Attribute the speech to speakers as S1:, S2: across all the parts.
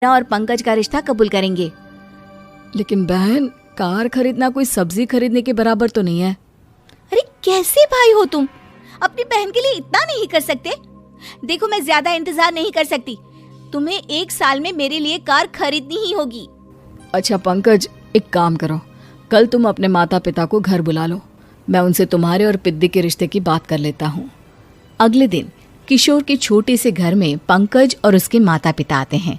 S1: और पंकज का रिश्ता कबूल करेंगे।
S2: लेकिन बहन, कार खरीदना कोई सब्जी खरीदने के बराबर तो नहीं है।
S1: अरे कैसे भाई हो तुम, अपनी बहन के लिए इतना नहीं कर सकते? देखो मैं ज्यादा इंतजार नहीं कर सकती, तुम्हें 1 साल में मेरे लिए कार खरीदनी ही होगी।
S2: अच्छा पंकज, एक काम करो, कल तुम अपने माता पिता को घर बुला लो, मैं उनसे तुम्हारे और पिद्दी के रिश्ते की बात कर लेता हूँ।
S1: अगले दिन किशोर के छोटे से घर में पंकज और उसके माता पिता आते हैं।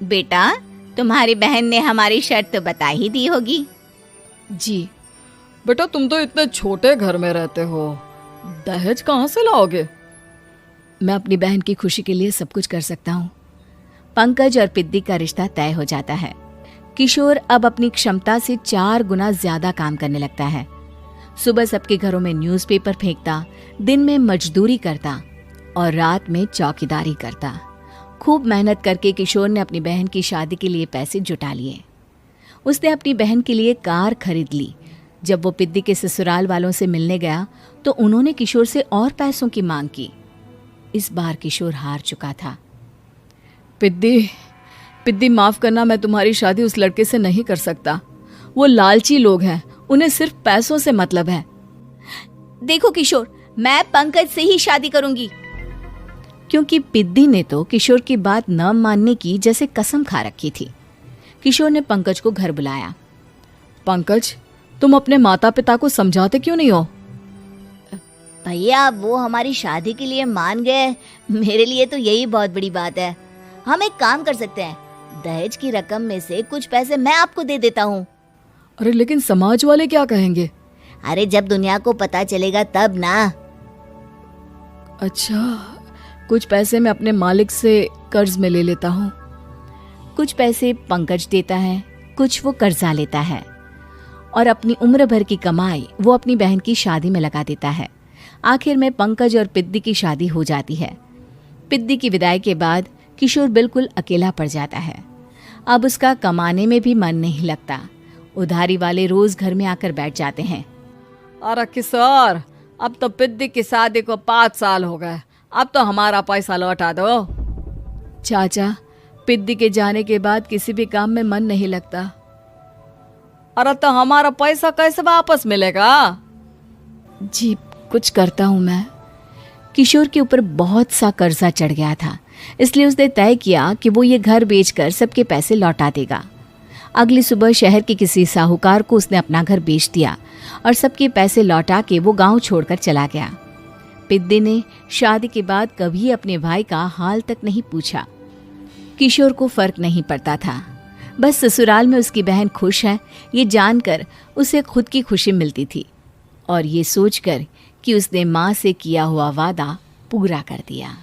S1: बेटा, तुम्हारी बहन ने हमारी शर्त तो बता ही दी होगी।
S2: जी बेटा, तुम तो इतने छोटे घर में रहते हो, दहेज कहाँ से लाओगे? मैं अपनी बहन की खुशी के लिए सब कुछ कर सकता हूँ।
S1: पंकज और पिद्दी का रिश्ता तय हो जाता है। किशोर अब अपनी क्षमता से 4 गुना ज्यादा काम करने लगता है। सुबह सबके घरों में न्यूज़पेपर फेंकता, दिन में मजदूरी करता और रात में चौकीदारी करता। खूब मेहनत करके किशोर ने अपनी बहन की शादी के लिए पैसे जुटा लिए। उसने अपनी बहन के लिए कार खरीद ली। जब वो पिद्दी के ससुराल वालों से मिलने गया तो उन्होंने किशोर से और पैसों की मांग की। इस बार किशोर हार चुका था।
S2: पिद्दी माफ करना, मैं तुम्हारी शादी उस लड़के से नहीं कर सकता। वो लालची लोग हैं, उन्हें सिर्फ पैसों से मतलब है।
S1: देखो किशोर, मैं पंकज से ही शादी करूंगी। क्योंकि पिद्दी ने तो किशोर की बात न मानने की जैसे कसम खा रखी थी। किशोर ने पंकज को घर बुलाया।
S2: पंकज, तुम अपने माता पिता को समझाते क्यों नहीं हो?
S1: भैया, वो हमारी शादी के लिए मान गए, मेरे लिए तो यही बहुत बड़ी बात है। हम एक काम कर सकते हैं, दहेज की रकम में से कुछ पैसे मैं आपको दे देता हूँ।
S2: अरे लेकिन समाज वाले क्या कहेंगे?
S1: अरे जब दुनिया को पता चलेगा तब ना।
S2: अच्छा, कुछ पैसे मैं अपने मालिक से कर्ज में ले लेता हूँ।
S1: कुछ पैसे पंकज देता है, कुछ वो कर्जा लेता है और अपनी उम्र भर की कमाई वो अपनी बहन की शादी में लगा देता है। आखिर में पंकज और पिद्दी की शादी हो जाती है। पिद्दी की विदाई के बाद किशोर बिल्कुल अकेला पड़ जाता है। अब उसका कमाने में भी मन नहीं लगता। उधारी वाले रोज घर में आकर बैठ जाते हैं।
S2: अरे किशोर, अब तो पिद्दी की शादी को 5 साल हो गए, अब तो हमारा पैसा लौटा दो। चाचा, पिद्दी के जाने के बाद किसी भी काम में मन नहीं लगता। अरे तो हमारा पैसा कैसे वापस मिलेगा?
S1: जी, कुछ करता हूँ मैं। किशोर के ऊपर बहुत सा कर्जा चढ़ गया था, इसलिए उसने तय किया कि वो ये घर बेचकर सबके पैसे लौटा देगा। अगली सुबह शहर के किसी साहूकार को उसने अपना घर बेच दिया और सबके पैसे लौटा के वो गांव छोड़कर चला गया। पिद्दी ने शादी के बाद कभी अपने भाई का हाल तक नहीं पूछा। किशोर को फर्क नहीं पड़ता था, बस ससुराल में उसकी बहन खुश है ये जानकर उसे खुद की खुशी मिलती थी और ये सोचकर कि उसने माँ से किया हुआ वादा पूरा कर दिया।